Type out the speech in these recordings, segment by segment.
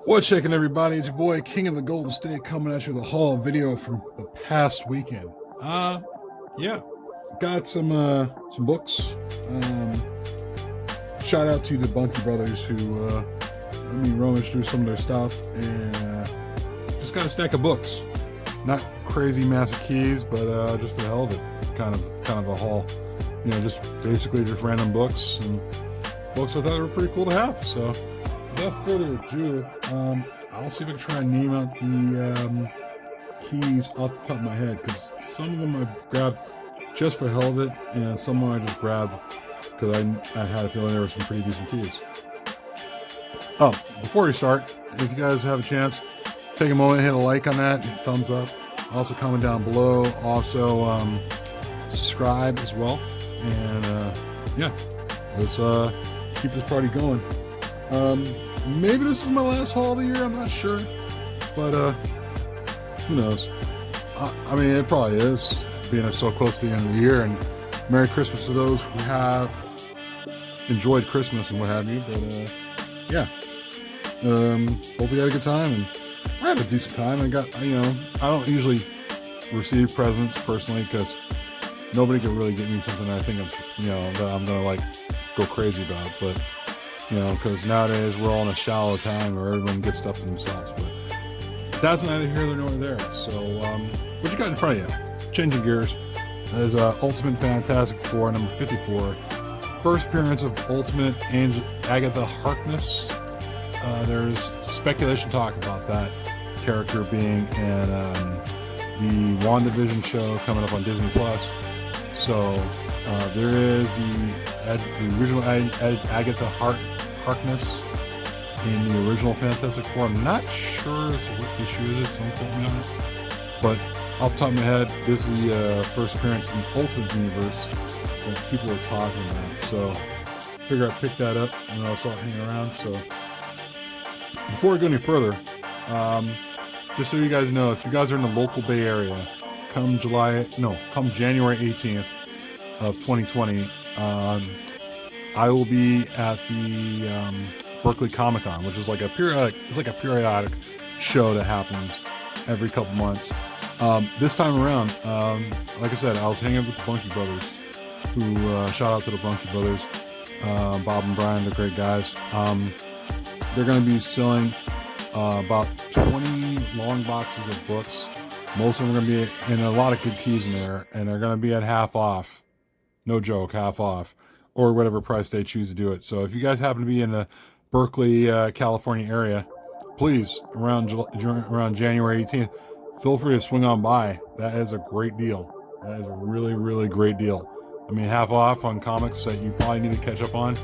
What's shaking, everybody? It's your boy King of the Golden State coming at you with a haul video from the past weekend. Yeah, got some books. Shout out to the Bunky Brothers who let me rummage through some of their stuff and just got a stack of books. Not crazy massive keys, but just for the hell of it, kind of a haul. You know, just basically just random books and books I thought were pretty cool to have. So without further ado, I'll see if I can try and name out the keys off the top of my head, because some of them I grabbed just for the hell of it, and some of them I just grabbed because I had a feeling there were some pretty decent keys. Oh, before we start, if you guys have a chance, take a moment, hit a like on that, hit thumbs up. Also comment down below. Also subscribe as well. And yeah, let's keep this party going. Maybe this is my last haul of the year, I'm not sure, but who knows. I mean, it probably is, being it's so close to the end of the year. And Merry Christmas to those who have enjoyed Christmas and what have you. But yeah, hopefully you had a good time, and I had a decent time. I got, you know, I don't usually receive presents personally because nobody can really get me something that I think that I'm gonna like go crazy about. But you know, because nowadays we're all in a shallow time where everyone gets stuff for themselves. But that's neither here nor there. So what you got in front of you? Changing gears. Is Ultimate Fantastic Four number 54. First appearance of Ultimate Angel Agatha Harkness. There's speculation talk about that character being in the WandaVision show coming up on Disney Plus. So there is the original Agatha Harkness in the original Fantastic Four. I'm not sure what issue is this, don't quote me on it. But off the top of my head, this is the first appearance in the Ultimate Universe that people are talking about. So I figure I picked that up and I saw it hanging around. So before we go any further, just so you guys know, if you guys are in the local Bay Area, come January 18th of 2020, I will be at the Berkeley Comic-Con, which is like a periodic show that happens every couple months. This time around, like I said, I was hanging out with the Bunky Brothers, who shout out to the Bunky Brothers, Bob and Brian, they're great guys. They're going to be selling about 20 long boxes of books. Most of them are going to be in a lot of good keys in there, and they're going to be at half off. No joke, half off, or whatever price they choose to do it. So if you guys happen to be in the Berkeley, California area, please, around January 18th, feel free to swing on by. That is a great deal. That is a really, really great deal. I mean, half off on comics that you probably need to catch up on.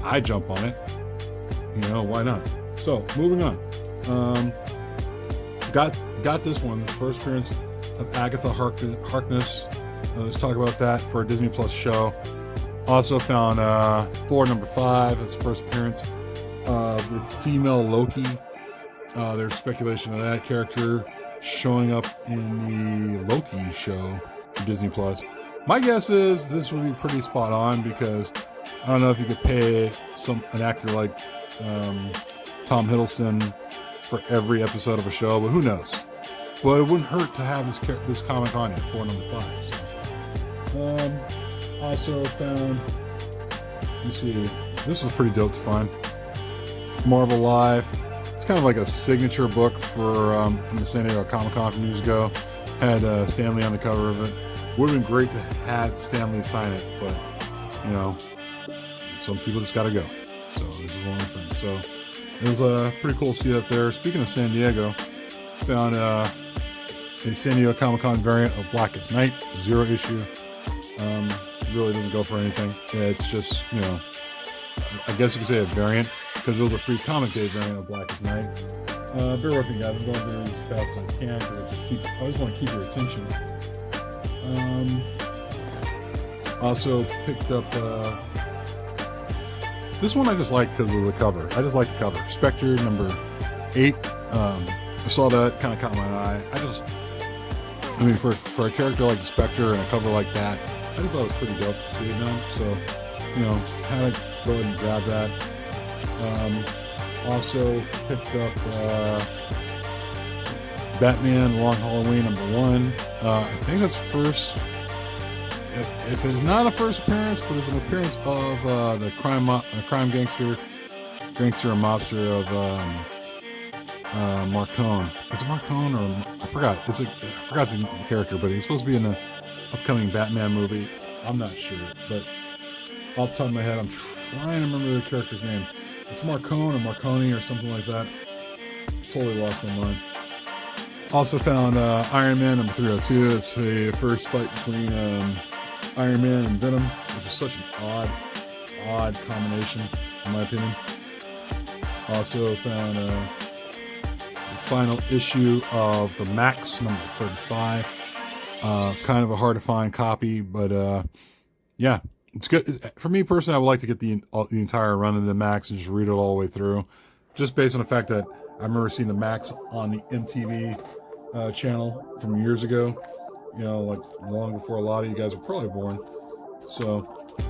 I jump on it. You know, why not? So, moving on. Got this one, the first appearance of Agatha Harkness. Let's talk about that for a Disney Plus show. Also found Thor number 5. That's the first appearance of the female Loki. There's speculation of that character showing up in the Loki show for Disney Plus. My guess is this would be pretty spot on, because I don't know if you could pay an actor like Tom Hiddleston for every episode of a show, but who knows? But it wouldn't hurt to have this comic on it for number 5. So. Also found, let me see, this is pretty dope to find. Marvel Live. It's kind of like a signature book from the San Diego Comic-Con from years ago. Had Stan Lee on the cover of it. Would have been great to have Stan Lee sign it, but you know, some people just got to go. So this is one of the things. So it was pretty cool to see that there. Speaking of San Diego, found a San Diego Comic-Con variant of Blackest Night, 0 issue. Really doesn't go for anything. Yeah, it's just, you know, I guess you could say a variant, because it was a free comic day variant of Blackest Night. Bear with me, guys. I'm going through these as fast as I can because I just want to keep your attention. Also picked up this one. I just like because of the cover. I just like the cover. Spectre number 8. I saw that, kind of caught my eye. I mean, for a character like the Spectre and a cover like that, I just thought it was pretty dope to see it now. So, you know, had to go ahead and grab that. Also picked up Batman Long Halloween #1. I think that's first. If it's not a first appearance, but it's an appearance of the crime gangster and mobster of Marcone. Is it Marcone or I forgot? I forgot the character, but he's supposed to be in the upcoming Batman movie. I'm not sure, but off the top of my head, I'm trying to remember the character's name. It's Marcone or Marconi or something like that. Totally lost my mind. Also found Iron Man #302. It's the first fight between Iron Man and Venom, which is such an odd combination, in my opinion. Also found the final issue of the Max #35. Kind of a hard to find copy, but yeah, it's good. For me personally, I would like to get the entire run of the Max and just read it all the way through, just based on the fact that I remember seeing the Max on the MTV channel from years ago. You know, like long before a lot of you guys were probably born. So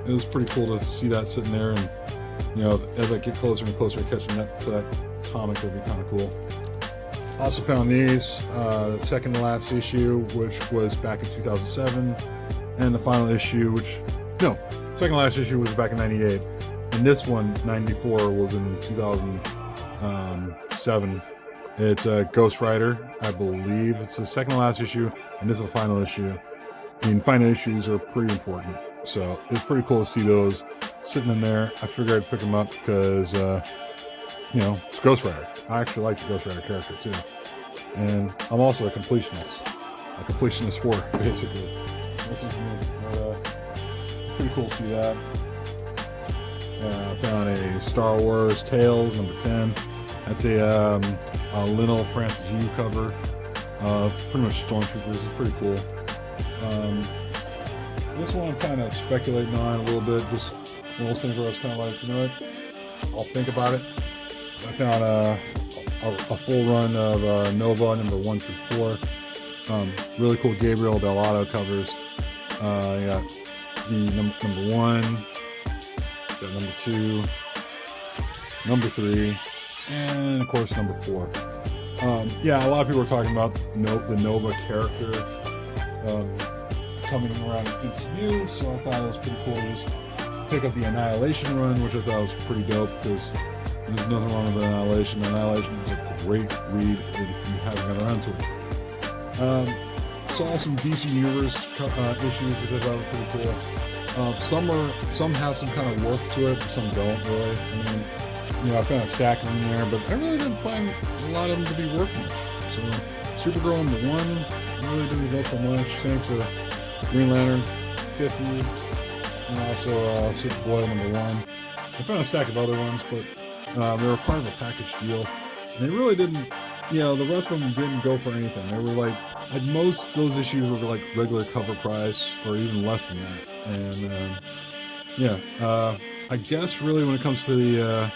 it was pretty cool to see that sitting there, and you know, as I get closer and closer to catching up to that comic, it'll be kind of cool. Also found these, the second to last issue, which was back in 2007, and the final issue, second to last issue was back in 98, and this one, 94, was in 2007. It's a Ghost Rider, I believe. It's the second to last issue, and this is the final issue. I mean, final issues are pretty important, so it's pretty cool to see those sitting in there. I figured I'd pick them up because, you know, it's Ghost Rider. I actually like the Ghost Rider character too, and I'm also a completionist 4, basically. This is me. Pretty cool to see that. Found a Star Wars Tales #10. That's a Lionel Francis Yu cover of pretty much Stormtroopers. It's pretty cool. This one I'm kind of speculating on a little bit. Just one of those things where I was kind of like, you know what, I'll think about it. I found a full run of Nova #1 through 4. Really cool Gabriel Dell'Otto covers. You got the #1, got #2, #3, and of course #4. Yeah, a lot of people were talking about the Nova character coming around the MCU, so I thought it was pretty cool to just pick up the Annihilation run, which I thought was pretty dope, because there's nothing wrong with Annihilation. Annihilation is a great read if you haven't got around to it. Saw some DC Universe issues, which I thought was pretty cool. Some have some kind of worth to it, but some don't really. I mean, you know, I found a stack of them there, but I really didn't find a lot of them to be worth much. So, Supergirl #1 really didn't go for much. Same for Green Lantern 50, and also Superboy #1. I found a stack of other ones, but they were part of a package deal, and they really didn't. You know, the rest of them didn't go for anything. They were like, at most, those issues were like regular cover price, or even less than that. And yeah, I guess really when it comes to the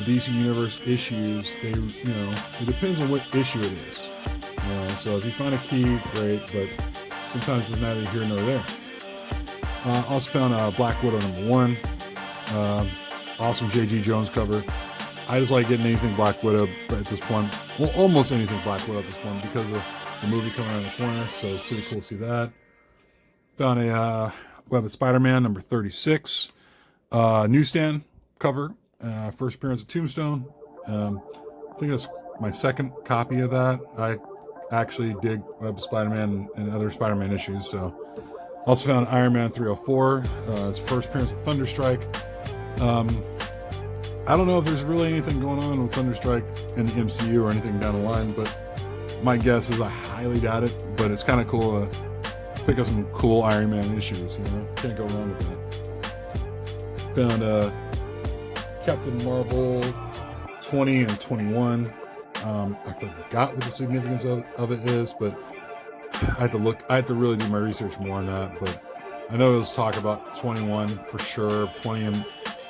DC Universe issues, it depends on what issue it is. So if you find a key, great, but sometimes it's neither here nor there. Also found Black Widow #1. Awesome J.G. Jones cover. I just like getting anything Black Widow at this point. Well, almost anything Black Widow at this point, because of the movie coming around the corner, so it's pretty cool to see that. Found a Web of Spider-Man #36. Newsstand cover. First appearance of Tombstone. I think that's my second copy of that. I actually dig Web of Spider-Man and other Spider-Man issues, so. Also found Iron Man 304. It's first appearance of Thunderstrike. I don't know if there's really anything going on with Thunderstrike in the MCU or anything down the line, but my guess is I highly doubt it. But it's kind of cool to pick up some cool Iron Man issues, you know? Can't go wrong with that. Found Captain Marvel 20 and 21. I forgot what the significance of it is, but I have to really do my research more on that. But I know it was talk about 21 for sure, 20 and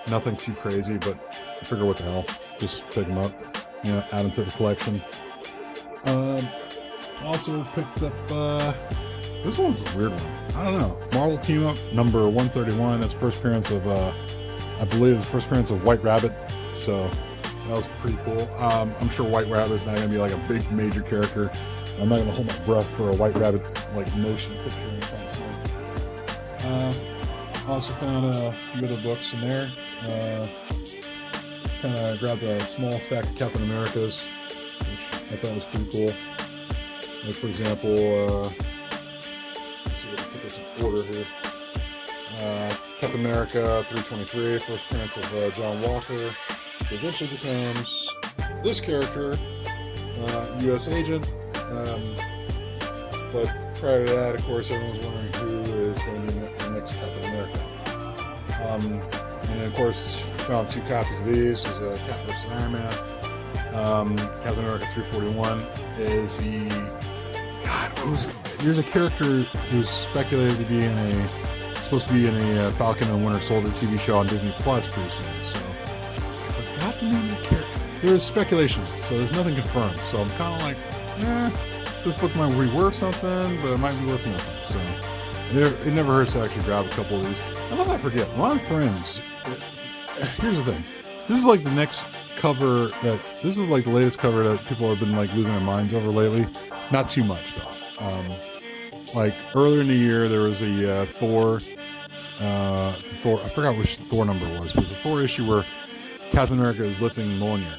nothing too crazy, but I figure what the hell, just pick them up, you know, add them to the collection. Also picked up, this one's a weird one, I don't know, Marvel Team Up #131, that's first appearance of, I believe it's first appearance of White Rabbit, so That was pretty cool. I'm sure White Rabbit's not going to be like a big major character. I'm not going to hold my breath for a White Rabbit like motion picture anytime soon. Also found a few other books in there. Kind of grabbed a small stack of Captain Americas, which I thought was pretty cool. Like for example, let's see if I can put this in order here. Captain America 323, first appearance of John Walker, who eventually becomes this character, U.S. agent. But prior to that, of course, everyone's wondering who is going to be the next Captain America. And then, of course, found 2 copies of these. This is Cap vs. Iron Man. Captain America 341 is here's a character who's speculated to be supposed to be in a Falcon and Winter Soldier TV show on Disney Plus pretty soon. So I forgot the name of the character. There's speculation, so there's nothing confirmed. So I'm kind of like, this book might be worth something, but it might be worth nothing. So it never hurts to actually grab a couple of these. And let's not forget, Ron Friends. Here's the thing. This is like the next cover this is like the latest cover that people have been like losing their minds over lately. Not too much though. Like earlier in the year, there was a Thor. I forgot which Thor number it was. It was a Thor issue where Captain America is lifting Mjolnir,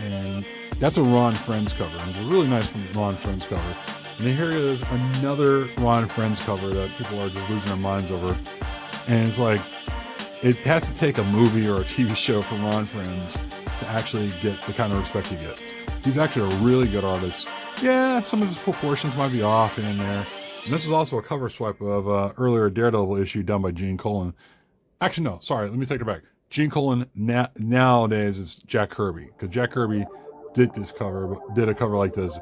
and that's a Ron Friends cover. And it's a really nice Ron Friends cover. And here is another Ron Friends cover that people are just losing their minds over. And it's like, it has to take a movie or a TV show from Ron Friends to actually get the kind of respect he gets. He's actually a really good artist. Yeah, some of his proportions might be off here and there. And this is also a cover swipe of earlier Daredevil issue done by Gene Colan. Actually, no, sorry, let me take it back. Gene Colan nowadays is Jack Kirby, because Jack Kirby did a cover like this.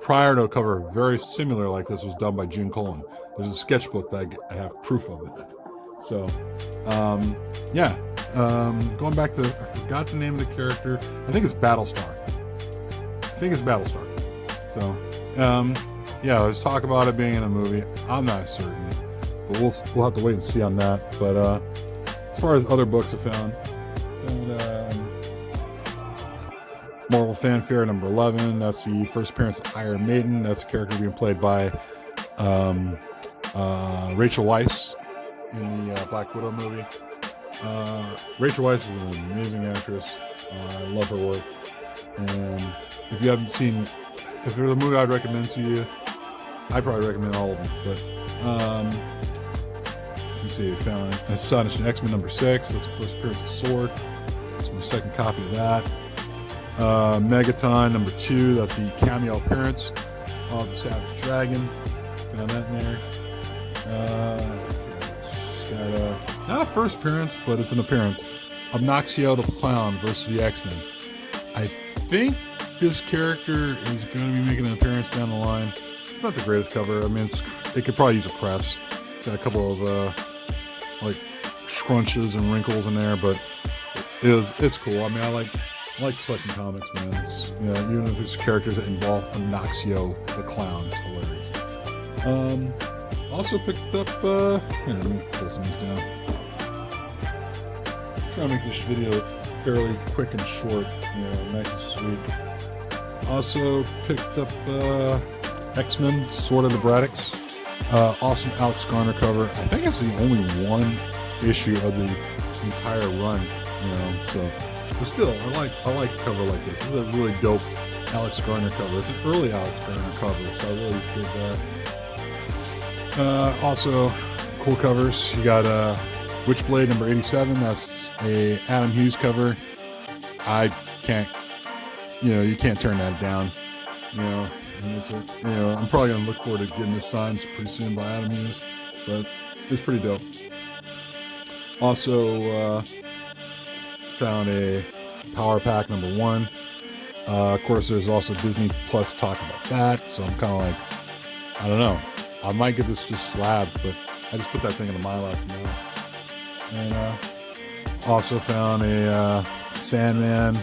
Prior to a cover very similar like this was done by Gene Colan. There's a sketchbook that I have proof of that. So, going back to, I forgot the name of the character. I think it's Battlestar. So, let's talk about it being in a movie. I'm not certain, but we'll have to wait and see on that. But as far as other books I found Marvel Fanfare number 11. That's the first appearance of Iron Maiden. That's a character being played by Rachel Weisz in the Black Widow movie. Rachel Weisz is an amazing actress. I love her work. And if you haven't seen, if there's a movie I'd recommend to you, I'd probably recommend all of them. But let me see. I found Astonishing X-Men number 6. That's the first appearance of Sword. That's my second copy of that. Megaton number 2. That's the cameo appearance of the Savage Dragon. Found that in there. It's got not a first appearance, but it's an appearance. Obnoxio the Clown versus the X-Men. I think this character is going to be making an appearance down the line. It's not the greatest cover. I mean, it could probably use a press. It's got a couple of like scrunches and wrinkles in there, but it's cool. I mean, I like collecting comics, man. It's, even if it's characters that involve Obnoxio the Clown, it's hilarious. Also picked up, here, let me pull some of these down. Try to make this video fairly quick and short, nice and sweet. Also picked up X-Men, Sword of the Braddocks. Awesome Alex Garner cover. I think it's the only one issue of the entire run, so. But still, I like a cover like this. This is a really dope Alex Garner cover. It's an early Alex Garner cover, so I really appreciate that. Also, cool covers. You got Witchblade number 87. That's a Adam Hughes cover. I can't, you can't turn that down. And it's I'm probably gonna look forward to getting this signed pretty soon by Adam Hughes, but it's pretty dope. Also, found a Power Pack number 1. Of course, there's also Disney Plus talk about that, so I'm kind of like, I don't know. I might get this just slabbed, but I just put that thing in the My Life now. And also found a Sandman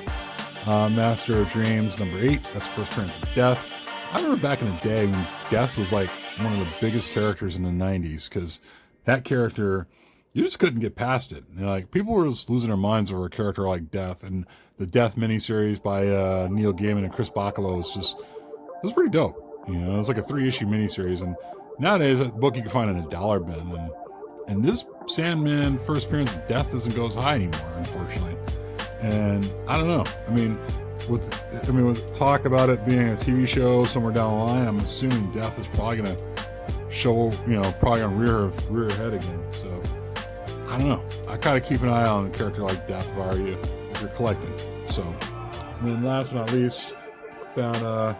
Master of Dreams number 8. That's the first appearance of Death. I remember back in the day when Death was like one of the biggest characters in the 90s, because that character you just couldn't get past it. You know, like, people were just losing their minds over a character like Death, and the Death miniseries by Neil Gaiman and Chris Bachalo was pretty dope. You know, it was like a 3-issue miniseries, and nowadays that book you can find in a dollar bin, and this Sandman first appearance of Death doesn't go as high anymore, unfortunately. And I don't know. I mean, with talk about it being a TV show somewhere down the line, I'm assuming Death is probably gonna show, probably gonna rear her head again. So I don't know. I kind of keep an eye on a character like Death if I were you, if you're collecting. So, and then last but not least, found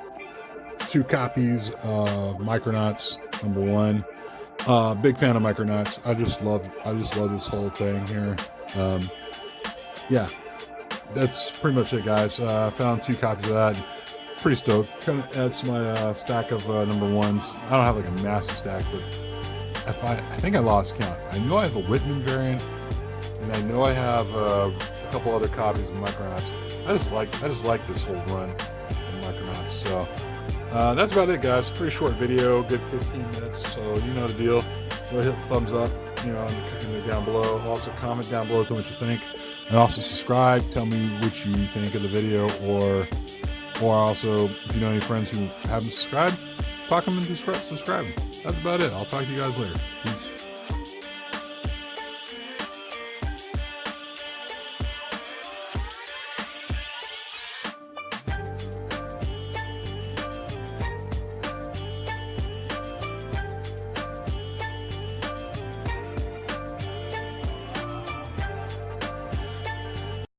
2 copies of Micronauts #1. Big fan of Micronauts. I just love this whole thing here. Yeah, that's pretty much it, guys. I found 2 copies of that. Pretty stoked. Kind of adds to my stack of #1s. I don't have like a massive stack, but I think I lost count. I know I have a Whitman variant, and I know I have a couple other copies of Micronauts. I just like this whole run of Micronauts. So that's about it, guys. Pretty short video, good 15 minutes. So you know the deal. Go hit the thumbs up, down below. Also comment down below, tell me what you think, and also subscribe. Tell me what you think of the video, or also if you know any friends who haven't subscribed, talk them into subscribing. That's about it. I'll talk to you guys later. Peace.